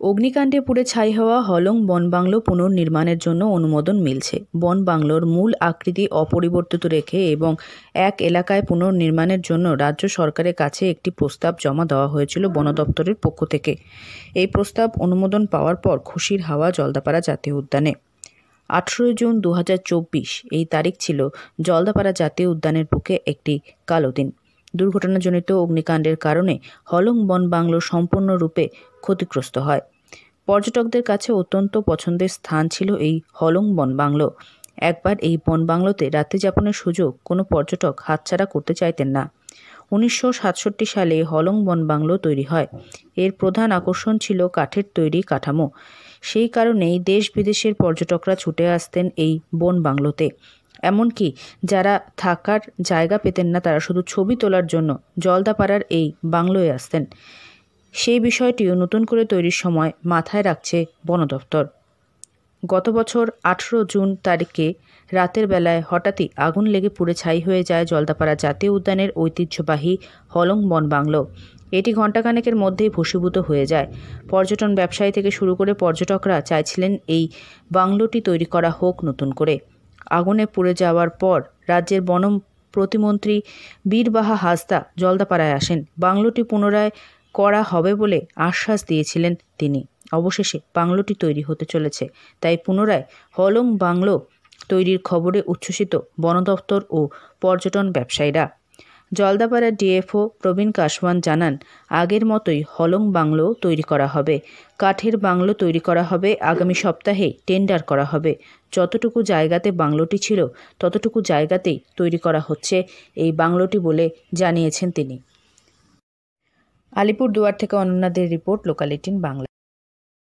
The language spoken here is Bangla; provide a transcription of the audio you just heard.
অগ্নিকাণ্ডে পুড়ে ছাই হওয়া হলং বনবাংলো পুনর্নির্মাণের জন্য অনুমোদন মিলছে। বনবাংলোর মূল আকৃতি অপরিবর্তিত রেখে এবং এক এলাকায় পুনর্নির্মাণের জন্য রাজ্য সরকারের কাছে একটি প্রস্তাব জমা দেওয়া হয়েছিল বন দপ্তরের পক্ষ থেকে। এই প্রস্তাব অনুমোদন পাওয়ার পর খুশির হাওয়া জলদাপাড়া জাতীয় উদ্যানে। 18 জুন 2024 এই তারিখ ছিল জলদাপাড়া জাতীয় উদ্যানের বুকে একটি কালো দিন। দুর্ঘটনাজনিত অগ্নিকাণ্ডের কারণে হলং বনবাংলো সম্পূর্ণরূপে ক্ষতিগ্রস্ত হয়। পর্যটকদের কাছে অত্যন্ত পছন্দের স্থান ছিল এই হলং বনবাংলো। একবার এই বনবাংলোতে রাত্রি যাপনের সুযোগ কোনো পর্যটক হাতছাড়া করতে চাইতেন না। 1967 সালে হলং বনবাংলো তৈরি হয়। এর প্রধান আকর্ষণ ছিল কাঠের তৈরি কাঠামো। সেই কারণেই দেশ বিদেশের পর্যটকরা ছুটে আসতেন এই বনবাংলোতে। এমনকি যারা থাকার জায়গা পেতেন না, তারা শুধু ছবি তোলার জন্য জলদাপাড়ার এই বাংলোয় আসতেন। সেই বিষয়টিও নতুন করে তৈরির সময় মাথায় রাখছে বন দপ্তর। গত বছর 18 জুন তারিখে রাতের বেলায় হঠাৎই আগুন লেগে পুড়ে ছাই হয়ে যায় জলদাপাড়া জাতীয় উদ্যানের ঐতিহ্যবাহী হলং বনবাংলো। এটি ঘণ্টাখানেকের মধ্যেই ভস্মীভূত হয়ে যায়। পর্যটন ব্যবসায়ী থেকে শুরু করে পর্যটকরা চাইছিলেন এই বাংলোটি তৈরি করা হোক নতুন করে। আগুনে পুড়ে যাওয়ার পর রাজ্যের বন প্রতিমন্ত্রী বীরবাহা হাসদা জলদাপাড়ায় আসেন। বাংলোটি পুনরায় করা হবে বলে আশ্বাস দিয়েছিলেন তিনি। অবশেষে বাংলোটি তৈরি হতে চলেছে, তাই পুনরায় হলং বাংলো তৈরির খবরে উচ্ছ্বসিত বন দপ্তর ও পর্যটন ব্যবসায়ীরা। জলদাপাড়া ডিএফও প্রবীণ কাসওয়ান জানান, আগের মতোই হলং বাংলো তৈরি করা হবে। কাঠের বাংলো তৈরি করা হবে। আগামী সপ্তাহে টেন্ডার করা হবে। যতটুকু জায়গাতে বাংলোটি ছিল ততটুকু জায়গাতেই তৈরি করা হচ্ছে এই বাংলোটি বলে জানিয়েছেন তিনি। আলিপুরদুয়ার থেকে অনন্যাদের রিপোর্ট, লোকাল 18 বাংলা।